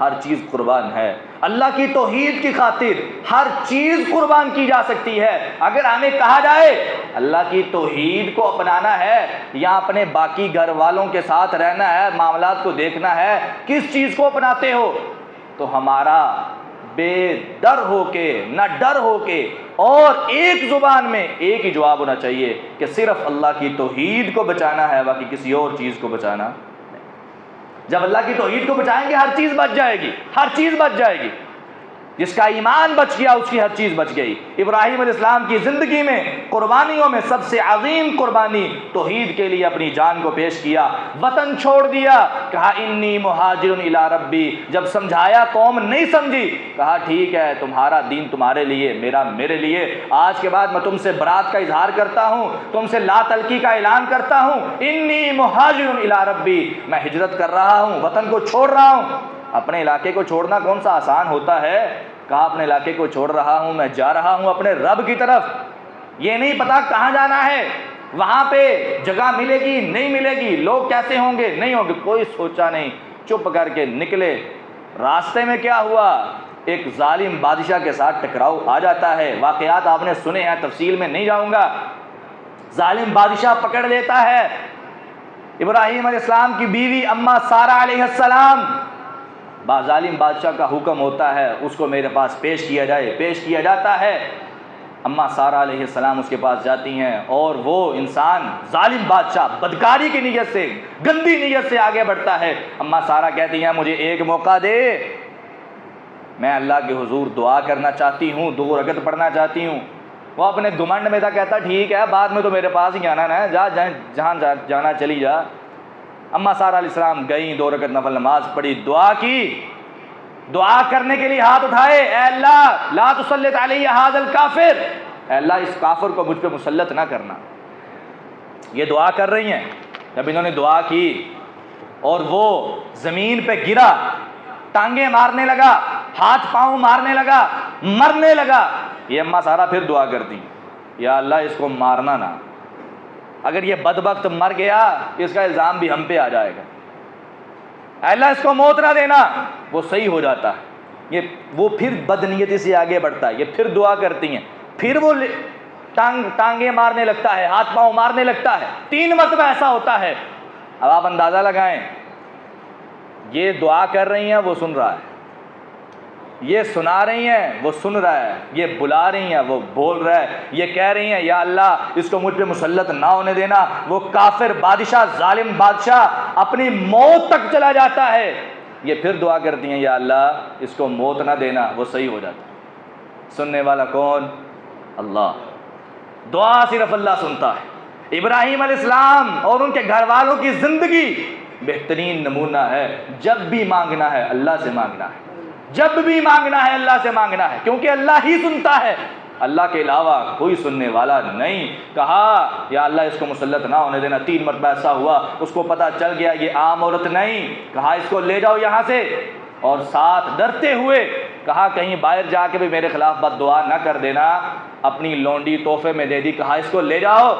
ہر چیز قربان ہے۔ اللہ کی توحید کی خاطر ہر چیز قربان کی جا سکتی ہے۔ اگر ہمیں کہا جائے اللہ کی توحید کو اپنانا ہے یا اپنے باقی گھر والوں کے ساتھ رہنا ہے، معاملات کو دیکھنا ہے، کس چیز کو اپناتے ہو، تو ہمارا بے ڈر ہو کے، نہ ڈر ہو کے، اور ایک زبان میں ایک ہی جواب ہونا چاہیے کہ صرف اللہ کی توحید کو بچانا ہے، باقی کسی اور چیز کو بچانا نہیں۔ جب اللہ کی توحید کو بچائیں گے ہر چیز بچ جائے گی، ہر چیز بچ جائے گی۔ جس کا ایمان بچ گیا اس کی ہر چیز بچ گئی۔ ابراہیم علیہ السلام کی زندگی میں قربانیوں میں سب سے عظیم قربانی توحید کے لیے اپنی جان کو پیش کیا، وطن چھوڑ دیا، کہا انی مہاجر الی ربی۔ جب سمجھایا قوم نہیں سمجھی، کہا ٹھیک ہے تمہارا دین تمہارے لیے، میرا میرے لیے، آج کے بعد میں تم سے برات کا اظہار کرتا ہوں، تم سے لا تلقی کا اعلان کرتا ہوں، انی مہاجر الی ربی، میں ہجرت کر رہا ہوں، وطن کو چھوڑ رہا ہوں۔ اپنے علاقے کو چھوڑنا کون سا آسان ہوتا ہے؟ کہا اپنے علاقے کو چھوڑ رہا ہوں، میں جا رہا ہوں اپنے رب کی طرف، یہ نہیں پتا کہاں جانا ہے، وہاں پہ جگہ ملے گی نہیں ملے گی، لوگ کیسے ہوں گے نہیں ہوں گے، کوئی سوچا نہیں، چپ کر کے نکلے۔ راستے میں کیا ہوا؟ ایک ظالم بادشاہ کے ساتھ ٹکراؤ آ جاتا ہے، واقعات آپ نے سنے ہیں، تفصیل میں نہیں جاؤں گا۔ ظالم بادشاہ پکڑ لیتا ہے ابراہیم علیہ السلام کی بیوی اما سارہ علیہ السلام، ظالم بادشاہ کا حکم ہوتا ہے اس کو میرے پاس پیش کیا جائے، پیش کیا جاتا ہے۔ اما سارہ علیہ السلام اس کے پاس جاتی ہیں، اور وہ انسان ظالم بادشاہ بدکاری کی نیت سے، گندی نیت سے آگے بڑھتا ہے۔ اما سارہ کہتی ہیں مجھے ایک موقع دے، میں اللہ کے حضور دعا کرنا چاہتی ہوں، 2 رکعت پڑھنا چاہتی ہوں۔ وہ اپنے گمنڈ میں تھا، کہتا ٹھیک ہے بعد میں تو میرے پاس ہی آنا ہے، جا جہاں جانا چلی جا۔ اما سارہ علیہ السلام گئیں، 2 رکعت نفل نماز پڑھی، دعا کی، دعا کرنے کے لیے ہاتھ اٹھائے، اے اللہ لا تسلط علی ھذا الکافر، اے اللہ اس کافر کو مجھ پہ مسلط نہ کرنا۔ یہ دعا کر رہی ہیں۔ جب انہوں نے دعا کی اور وہ زمین پہ گرا، ٹانگیں مارنے لگا، ہاتھ پاؤں مارنے لگا، مرنے لگا، یہ اما سارہ پھر دعا کرتی یا اللہ اس کو مارنا نہ، اگر یہ بدبخت مر گیا اس کا الزام بھی ہم پہ آ جائے گا، اے اللہ اس کو موت نہ دینا۔ وہ صحیح ہو جاتا ہے، وہ پھر بدنیتی سے آگے بڑھتا ہے، یہ پھر دعا کرتی ہیں، پھر وہ ٹانگیں مارنے لگتا ہے، ہاتھ پاؤں مارنے لگتا ہے، 3 مرتبہ ایسا ہوتا ہے۔ اب آپ اندازہ لگائیں، یہ دعا کر رہی ہیں وہ سن رہا ہے، یہ سنا رہی ہیں وہ سن رہا ہے، یہ بلا رہی ہیں وہ بول رہا ہے، یہ کہہ رہی ہیں یا اللہ اس کو مجھ پہ مسلط نہ ہونے دینا۔ وہ کافر بادشاہ، ظالم بادشاہ اپنی موت تک چلا جاتا ہے، یہ پھر دعا کرتی ہیں یا اللہ اس کو موت نہ دینا، وہ صحیح ہو جاتا ہے۔ سننے والا کون؟ اللہ۔ دعا صرف اللہ سنتا ہے۔ ابراہیم علیہ السلام اور ان کے گھر والوں کی زندگی بہترین نمونہ ہے، جب بھی مانگنا ہے اللہ سے مانگنا ہے، جب بھی مانگنا ہے اللہ سے مانگنا ہے، کیونکہ اللہ ہی سنتا ہے، اللہ کے علاوہ کوئی سننے والا نہیں۔ کہا یا اللہ اس کو مسلط نہ ہونے دینا، 3 مرتبہ ایسا ہوا، اس کو پتہ چل گیا یہ عام عورت نہیں، کہا اس کو لے جاؤ یہاں سے، اور ساتھ ڈرتے ہوئے کہا کہیں باہر جا کے بھی میرے خلاف بد دعا نہ کر دینا، اپنی لونڈی تحفے میں دے دی، کہا اس کو لے جاؤ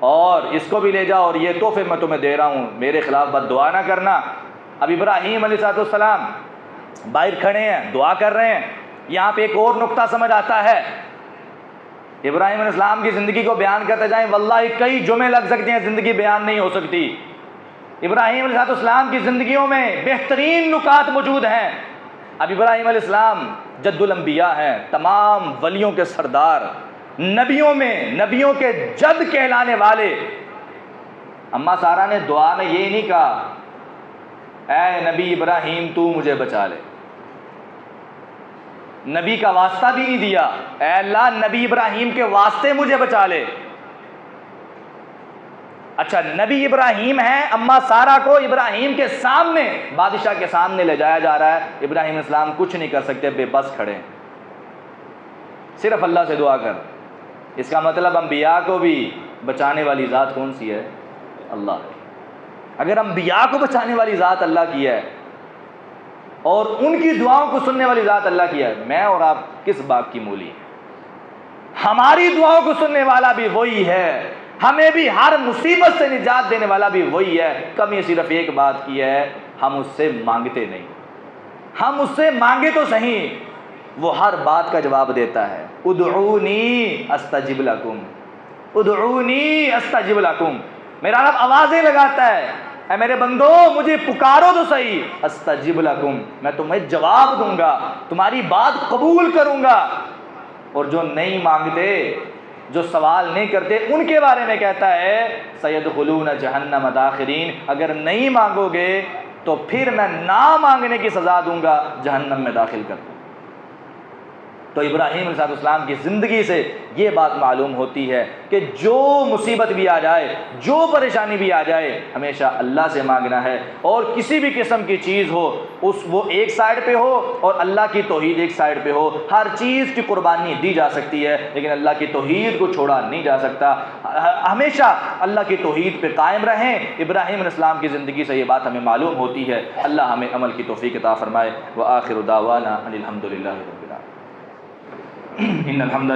اور اس کو بھی لے جاؤ، اور یہ تحفے میں تمہیں دے رہا ہوں، میرے خلاف بد دعا نہ کرنا۔ اب ابراہیم علیہ السلام باہر کھڑے ہیں، دعا کر رہے ہیں۔ یہاں پہ ایک اور نقطہ سمجھ آتا ہے، ابراہیم علیہ السلام کی زندگی کو بیان کرتے جائیں واللہ کئی جمعے لگ سکتے ہیں، زندگی بیان نہیں ہو سکتی۔ ابراہیم علیہ السلام کی زندگیوں میں بہترین نکات موجود ہیں۔ اب ابراہیم علیہ السلام جد الانبیاء ہیں، تمام ولیوں کے سردار، نبیوں میں نبیوں کے جد کہلانے والے۔ اما سارہ نے دعا میں یہ نہیں کہا اے نبی ابراہیم تو مجھے بچا لے، نبی کا واسطہ بھی نہیں دیا، اے اللہ نبی ابراہیم کے واسطے مجھے بچا لے۔ اچھا نبی ابراہیم ہیں، اما سارہ کو ابراہیم کے سامنے، بادشاہ کے سامنے لے جایا جا رہا ہے، ابراہیم علیہ السلام کچھ نہیں کر سکتے، بے بس کھڑے ہیں، صرف اللہ سے دعا کر۔ اس کا مطلب انبیاء کو بھی بچانے والی ذات کون سی ہے؟ اللہ۔ اگر انبیاء کو بچانے والی ذات اللہ کی ہے اور ان کی دعاؤں کو سننے والی ذات اللہ کی ہے، میں اور آپ کس بات کی مولی ہیں؟ ہماری دعاؤں کو سننے والا بھی وہی ہے، ہمیں بھی ہر مصیبت سے نجات دینے والا بھی وہی ہے، کمی صرف ایک بات کی ہے، ہم اس سے مانگتے نہیں۔ ہم اس سے مانگے تو صحیح، وہ ہر بات کا جواب دیتا ہے۔ ادعونی استجب لکم، ادعونی استجب لکم، میرا رب آوازیں لگاتا ہے، اے میرے بندو مجھے پکارو تو صحیح، استجب لکم، میں تمہیں جواب دوں گا، تمہاری بات قبول کروں گا۔ اور جو نہیں مانگتے، جو سوال نہیں کرتے، ان کے بارے میں کہتا ہے سیدخلون جہنم داخرین، اگر نہیں مانگو گے تو پھر میں نہ مانگنے کی سزا دوں گا، جہنم میں داخل کر دوں۔ تو ابراہیم علیہ السلام کی زندگی سے یہ بات معلوم ہوتی ہے کہ جو مصیبت بھی آ جائے، جو پریشانی بھی آ جائے، ہمیشہ اللہ سے مانگنا ہے، اور کسی بھی قسم کی چیز ہو وہ ایک سائڈ پہ ہو اور اللہ کی توحید ایک سائڈ پہ ہو۔ ہر چیز کی قربانی دی جا سکتی ہے لیکن اللہ کی توحید کو چھوڑا نہیں جا سکتا۔ ہمیشہ اللہ کی توحید پہ قائم رہیں۔ ابراہیم علیہ السلام کی زندگی سے یہ بات ہمیں معلوم ہوتی ہے۔ اللہ ہمیں عمل کی توفیق عطا فرمائے۔ وآخر دعوانا ان الحمد للہ رب العالمین۔ إن الحمد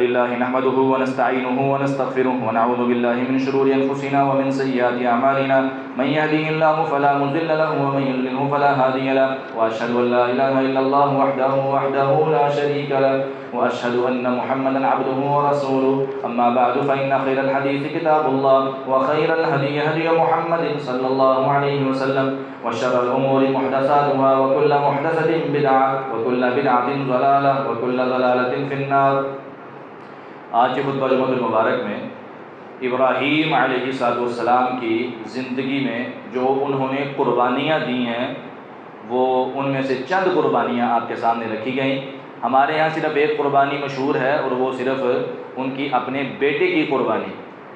لله نحمده ونستعينه ونستغفره ونعوذ بالله من شرور أنفسنا ومن سيئات أعمالنا من يهده الله فلا مضل له ومن يضلل فلا هادي له وأشهد أن لا إله إلا الله وحده لا شريك له وأشهد أن محمدا عبده ورسوله أما بعد فإن خير الحديث كتاب الله وخير الهدي هدي محمد صلى الله عليه وسلم وشر الأمور محدثاتها وكل محدثة بدعة وكل بدعة ضلالة وكل ضلالة في النار۔ آج کے خطبہ جمعۃ المبارک میں ابراہیم علیہ السلام کی زندگی میں جو انہوں نے قربانیاں دی ہیں، وہ ان میں سے چند قربانیاں آپ کے سامنے رکھی گئیں۔ ہمارے یہاں صرف ایک قربانی مشہور ہے اور وہ صرف ان کی اپنے بیٹے کی قربانی۔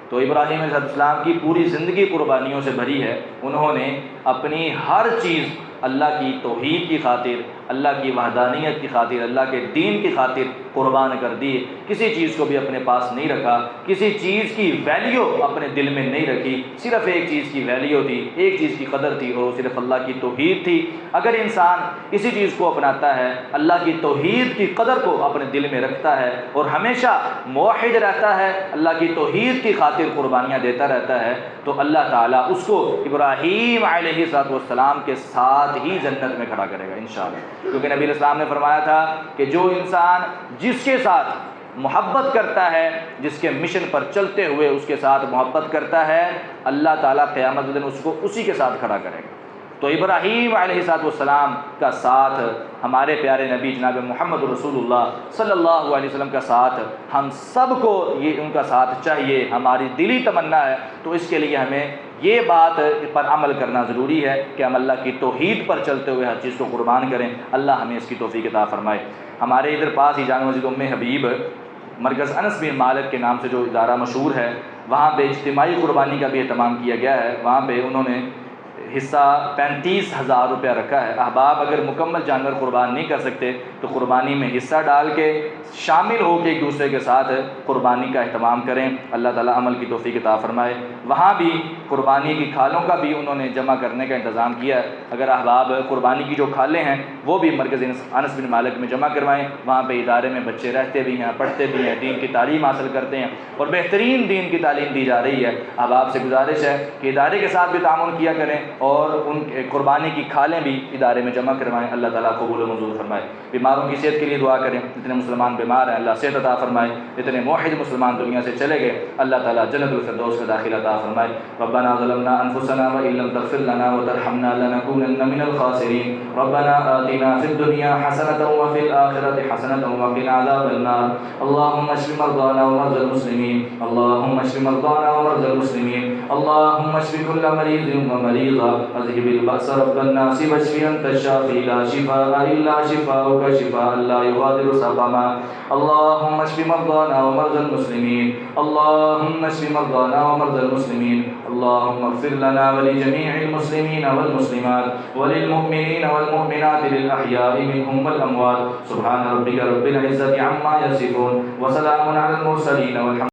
تو ابراہیم علیہ السلام کی پوری زندگی قربانیوں سے بھری ہے۔ انہوں نے اپنی ہر چیز اللہ کی توحید کی خاطر، اللہ کی وحدانیت کی خاطر، اللہ کے دین کی خاطر قربان کر دی۔ کسی چیز کو بھی اپنے پاس نہیں رکھا، کسی چیز کی ویلیو اپنے دل میں نہیں رکھی، صرف ایک چیز کی ویلیو تھی، ایک چیز کی قدر تھی، اور وہ صرف اللہ کی توحید تھی۔ اگر انسان اسی چیز کو اپناتا ہے، اللہ کی توحید کی قدر کو اپنے دل میں رکھتا ہے اور ہمیشہ موحد رہتا ہے، اللہ کی توحید کی خاطر قربانیاں دیتا رہتا ہے، تو اللہ تعالیٰ اس کو ابراہیم علیہ السلام کے ساتھ ہی جنت میں کھڑا کرے گا انشاءاللہ۔ کیونکہ نبی علیہ السلام نے فرمایا تھا کہ جو انسان جس کے ساتھ محبت کرتا ہے، جس کے مشن پر چلتے ہوئے اس کے ساتھ محبت کرتا ہے، اللہ تعالیٰ قیامت کے دن اس کو اسی کے ساتھ کھڑا کرے گا۔ تو ابراہیم علیہ السلام کا ساتھ، ہمارے پیارے نبی جناب محمد رسول اللہ صلی اللہ علیہ وسلم کا ساتھ، ہم سب کو یہ ان کا ساتھ چاہیے، ہماری دلی تمنا ہے۔ تو اس کے لیے ہمیں یہ بات پر عمل کرنا ضروری ہے کہ ہم اللہ کی توحید پر چلتے ہوئے ہر چیز کو قربان کریں۔ اللہ ہمیں اس کی توفیق عطا فرمائے۔ ہمارے ادھر پاس ہی جامع مسجد ام حبیب مرکز انس بن مالک کے نام سے جو ادارہ مشہور ہے، وہاں پہ اجتماعی قربانی کا بھی اہتمام کیا گیا ہے۔ وہاں پہ انہوں نے حصہ 35,000 روپیہ رکھا ہے۔ احباب اگر مکمل جانور قربان نہیں کر سکتے تو قربانی میں حصہ ڈال کے شامل ہو کے ایک دوسرے کے ساتھ قربانی کا اہتمام کریں۔ اللہ تعالیٰ عمل کی توفیق عطا فرمائے۔ وہاں بھی قربانی کی کھالوں کا بھی انہوں نے جمع کرنے کا انتظام کیا ہے۔ اگر احباب قربانی کی جو کھالیں ہیں وہ بھی مرکز انس بن مالک میں جمع کروائیں۔ وہاں پہ ادارے میں بچے رہتے بھی ہیں، پڑھتے بھی ہیں، دین کی تعلیم حاصل کرتے ہیں اور بہترین دین کی تعلیم دی جا رہی ہے۔ احباب سے گزارش ہے کہ ادارے کے ساتھ بھی تعاون کیا کریں اور ان قربانی کی کھالیں بھی ادارے میں جمع کروائیں۔ اللہ تعالیٰ قبول و منظور فرمائے۔ بیماروں کی صحت کے لیے دعا کریں۔ جتنے مسلمان بیمار ہیں اللہ صحت عطا فرمائے۔ جتنے موحد مسلمان دنیا سے چلے گئے اللہ تعالیٰ جنت الفردوس کا داخلہ عطا فرمائے۔ ربنا ظلمنا انفسنا وان لم تغفر لنا وترحمنا لنكونن من الخاسرين ربنا آتنا في الدنيا حسنة وفي الآخرة حسنة وقنا عذاب النار اللهم اشف مرضانا ومرضى المسلمين اللهم اشف مرضانا ومرضى المسلمين اللهم اشف كل مريض ومريضا اذهب البأس رب الناس واشف أنت الشافي لا شفاء إلا شفاؤك شفاء لا يغادر سقما اللهم اشف مرضانا ومرضى المسلمين اللهم اشف مرضانا ومرضى المسلمين اللهم اغفر لنا ولجميع المسلمين والمسلمات وللمؤمنين والمؤمنات للأحياء منهم والأموات سبحان ربك رب العزة عما يصفون وسلام على المرسلين والحمد